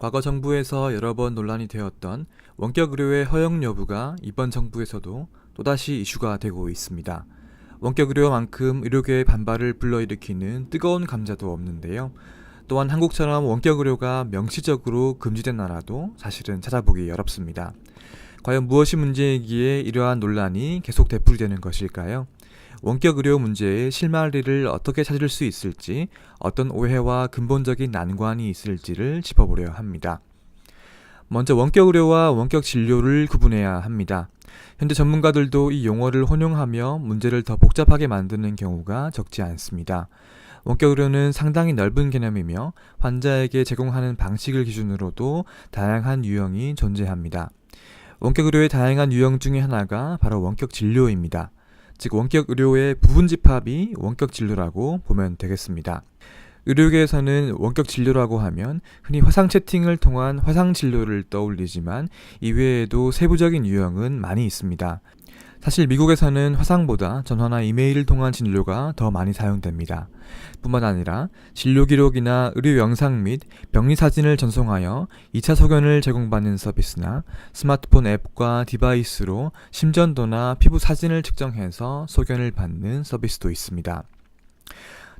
과거 정부에서 여러 번 논란이 되었던 원격 의료의 허용 여부가 이번 정부에서도 또다시 이슈가 되고 있습니다. 원격 의료만큼 의료계의 반발을 불러일으키는 뜨거운 감자도 없는데요. 또한 한국처럼 원격 의료가 명시적으로 금지된 나라도 사실은 찾아보기 어렵습니다. 과연 무엇이 문제이기에 이러한 논란이 계속 되풀이되는 것일까요? 원격 의료 문제의 실마리를 어떻게 찾을 수 있을지, 어떤 오해와 근본적인 난관이 있을지를 짚어보려 합니다. 먼저 원격 의료와 원격 진료를 구분해야 합니다. 현재 전문가들도 이 용어를 혼용하며 문제를 더 복잡하게 만드는 경우가 적지 않습니다. 원격 의료는 상당히 넓은 개념이며 환자에게 제공하는 방식을 기준으로도 다양한 유형이 존재합니다. 원격 의료의 다양한 유형 중에 하나가 바로 원격 진료입니다. 즉 원격 의료의 부분 집합이 원격 진료라고 보면 되겠습니다. 의료계에서는 원격 진료라고 하면 흔히 화상 채팅을 통한 화상 진료를 떠올리지만 이외에도 세부적인 유형은 많이 있습니다. 사실 미국에서는 화상보다 전화나 이메일을 통한 진료가 더 많이 사용됩니다. 뿐만 아니라 진료 기록이나 의료 영상 및 병리 사진을 전송하여 2차 소견을 제공받는 서비스나 스마트폰 앱과 디바이스로 심전도나 피부 사진을 측정해서 소견을 받는 서비스도 있습니다.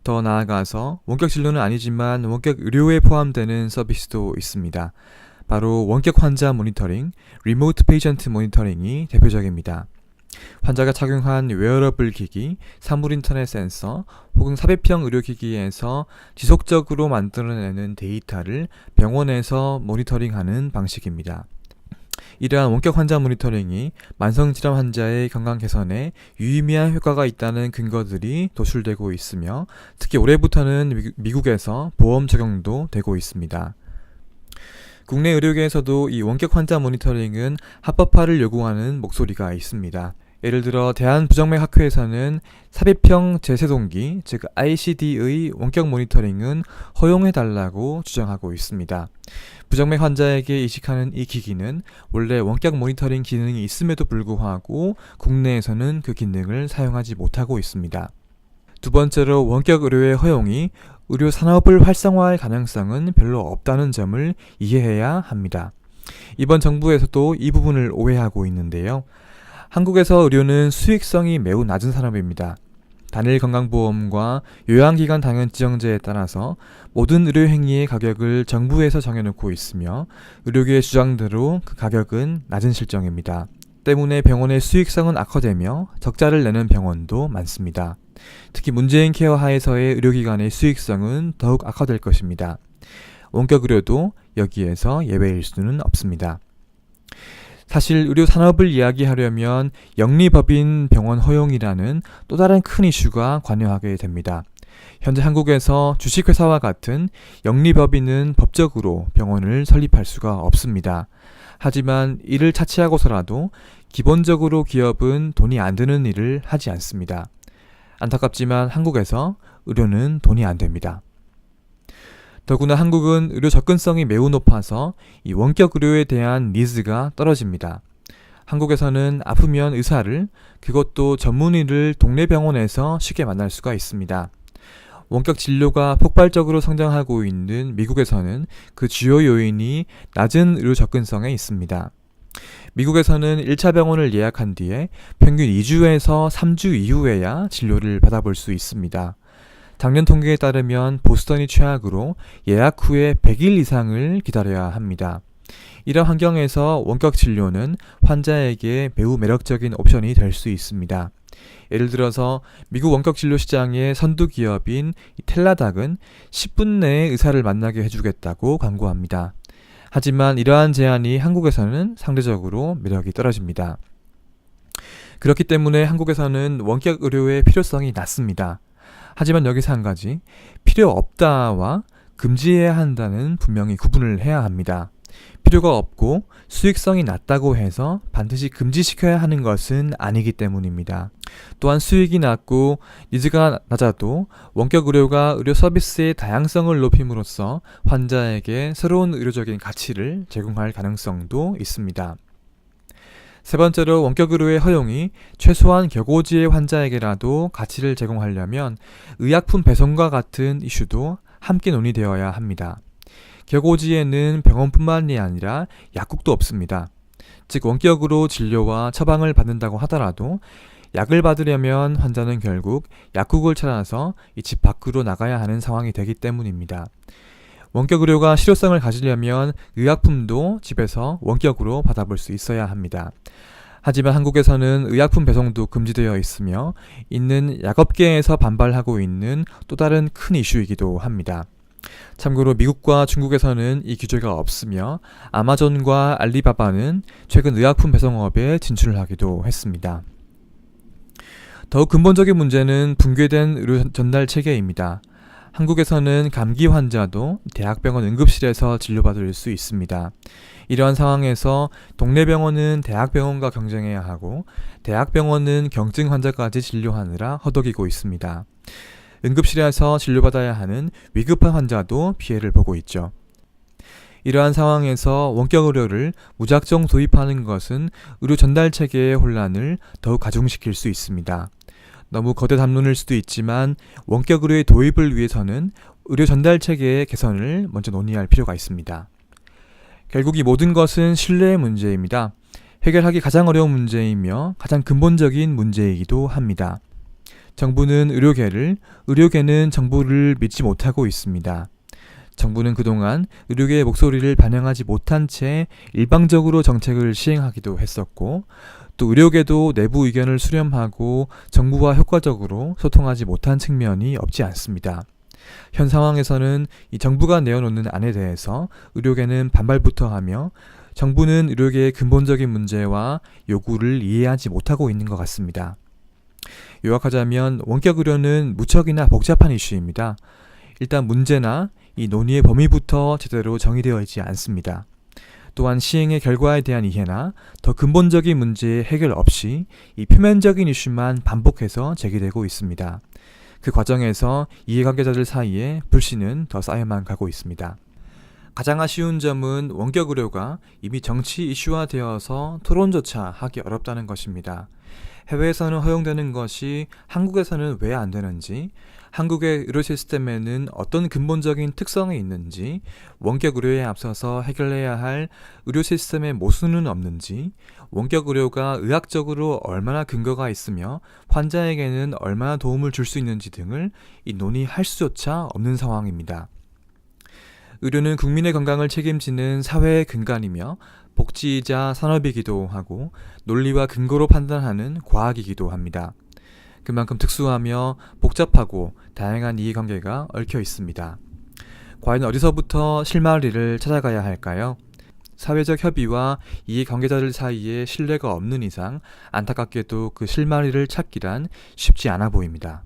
더 나아가서 원격 진료는 아니지만 원격 의료에 포함되는 서비스도 있습니다. 바로 원격 환자 모니터링, 리모트 페이션트 모니터링이 대표적입니다. 환자가 착용한 웨어러블 기기, 사물 인터넷 센서 혹은 삽입형 의료기기에서 지속적으로 만들어내는 데이터를 병원에서 모니터링하는 방식입니다. 이러한 원격 환자 모니터링이 만성질환 환자의 건강 개선에 유의미한 효과가 있다는 근거들이 도출되고 있으며 특히 올해부터는 미국에서 보험 적용도 되고 있습니다. 국내 의료계에서도 이 원격 환자 모니터링은 합법화를 요구하는 목소리가 있습니다. 예를 들어 대한부정맥학회에서는 삽입형 제세동기, 즉 ICD의 원격 모니터링은 허용해달라고 주장하고 있습니다. 부정맥 환자에게 이식하는 이 기기는 원래 원격 모니터링 기능이 있음에도 불구하고 국내에서는 그 기능을 사용하지 못하고 있습니다. 두 번째로 원격 의료의 허용이 의료 산업을 활성화할 가능성은 별로 없다는 점을 이해해야 합니다. 이번 정부에서도 이 부분을 오해하고 있는데요. 한국에서 의료는 수익성이 매우 낮은 산업입니다. 단일 건강보험과 요양기관 당연 지정제에 따라서 모든 의료 행위의 가격을 정부에서 정해놓고 있으며 의료계의 주장대로 그 가격은 낮은 실정입니다. 때문에 병원의 수익성은 악화되며 적자를 내는 병원도 많습니다. 특히 문재인 케어 하에서의 의료기관의 수익성은 더욱 악화될 것입니다. 원격 의료도 여기에서 예외일 수는 없습니다. 사실 의료 산업을 이야기하려면 영리법인 병원 허용이라는 또 다른 큰 이슈가 관여하게 됩니다. 현재 한국에서 주식회사와 같은 영리법인은 법적으로 병원을 설립할 수가 없습니다. 하지만 이를 차치하고서라도 기본적으로 기업은 돈이 안 드는 일을 하지 않습니다. 안타깝지만 한국에서 의료는 돈이 안 됩니다. 더구나 한국은 의료 접근성이 매우 높아서 이 원격 의료에 대한 니즈가 떨어집니다. 한국에서는 아프면 의사를, 그것도 전문의를 동네 병원에서 쉽게 만날 수가 있습니다. 원격 진료가 폭발적으로 성장하고 있는 미국에서는 그 주요 요인이 낮은 의료 접근성에 있습니다. 미국에서는 1차 병원을 예약한 뒤에 평균 2주에서 3주 이후에야 진료를 받아볼 수 있습니다. 작년 통계에 따르면 보스턴이 최악으로 예약 후에 100일 이상을 기다려야 합니다. 이런 환경에서 원격 진료는 환자에게 매우 매력적인 옵션이 될 수 있습니다. 예를 들어서 미국 원격 진료 시장의 선두 기업인 텔라닥은 10분 내에 의사를 만나게 해주겠다고 광고합니다. 하지만 이러한 제안이 한국에서는 상대적으로 매력이 떨어집니다. 그렇기 때문에 한국에서는 원격 의료의 필요성이 낮습니다. 하지만 여기서 한 가지, 필요 없다와 금지해야 한다는 분명히 구분을 해야 합니다. 필요가 없고 수익성이 낮다고 해서 반드시 금지시켜야 하는 것은 아니기 때문입니다. 또한 수익이 낮고 니즈가 낮아도 원격 의료가 의료 서비스의 다양성을 높임으로써 환자에게 새로운 의료적인 가치를 제공할 가능성도 있습니다. 세 번째로 원격 의료의 허용이 최소한 격오지의 환자에게라도 가치를 제공하려면 의약품 배송과 같은 이슈도 함께 논의되어야 합니다. 격오지에는 병원뿐만이 아니라 약국도 없습니다. 즉 원격으로 진료와 처방을 받는다고 하더라도 약을 받으려면 환자는 결국 약국을 찾아서 이 집 밖으로 나가야 하는 상황이 되기 때문입니다. 원격 의료가 실효성을 가지려면 의약품도 집에서 원격으로 받아볼 수 있어야 합니다. 하지만 한국에서는 의약품 배송도 금지되어 있으며 있는 약업계에서 반발하고 있는 또 다른 큰 이슈이기도 합니다. 참고로 미국과 중국에서는 이 규제가 없으며 아마존과 알리바바는 최근 의약품 배송업에 진출을 하기도 했습니다. 더욱 근본적인 문제는 붕괴된 의료 전달 체계입니다. 한국에서는 감기 환자도 대학병원 응급실에서 진료받을 수 있습니다. 이러한 상황에서 동네 병원은 대학병원과 경쟁해야 하고 대학병원은 경증 환자까지 진료하느라 허덕이고 있습니다. 응급실에서 진료받아야 하는 위급한 환자도 피해를 보고 있죠. 이러한 상황에서 원격 의료를 무작정 도입하는 것은 의료 전달 체계의 혼란을 더욱 가중시킬 수 있습니다. 너무 거대 담론일 수도 있지만 원격 의료의 도입을 위해서는 의료 전달 체계의 개선을 먼저 논의할 필요가 있습니다. 결국 이 모든 것은 신뢰의 문제입니다. 해결하기 가장 어려운 문제이며 가장 근본적인 문제이기도 합니다. 정부는 의료계를, 의료계는 정부를 믿지 못하고 있습니다. 정부는 그동안 의료계의 목소리를 반영하지 못한 채 일방적으로 정책을 시행하기도 했었고 또 의료계도 내부 의견을 수렴하고 정부와 효과적으로 소통하지 못한 측면이 없지 않습니다. 현 상황에서는 이 정부가 내어놓는 안에 대해서 의료계는 반발부터 하며 정부는 의료계의 근본적인 문제와 요구를 이해하지 못하고 있는 것 같습니다. 요약하자면 원격 의료는 무척이나 복잡한 이슈입니다. 일단 문제나 이 논의의 범위부터 제대로 정의되어 있지 않습니다. 또한 시행의 결과에 대한 이해나 더 근본적인 문제의 해결 없이 이 표면적인 이슈만 반복해서 제기되고 있습니다. 그 과정에서 이해관계자들 사이에 불신은 더 쌓여만 가고 있습니다. 가장 아쉬운 점은 원격 의료가 이미 정치 이슈화되어서 토론조차 하기 어렵다는 것입니다. 해외에서는 허용되는 것이 한국에서는 왜 안 되는지, 한국의 의료 시스템에는 어떤 근본적인 특성이 있는지, 원격 의료에 앞서서 해결해야 할 의료 시스템의 모순은 없는지, 원격 의료가 의학적으로 얼마나 근거가 있으며 환자에게는 얼마나 도움을 줄 수 있는지 등을 논의할 수조차 없는 상황입니다. 의료는 국민의 건강을 책임지는 사회의 근간이며 복지이자 산업이기도 하고 논리와 근거로 판단하는 과학이기도 합니다. 그만큼 특수하며 복잡하고 다양한 이해관계가 얽혀 있습니다. 과연 어디서부터 실마리를 찾아가야 할까요? 사회적 협의와 이해관계자들 사이에 신뢰가 없는 이상 안타깝게도 그 실마리를 찾기란 쉽지 않아 보입니다.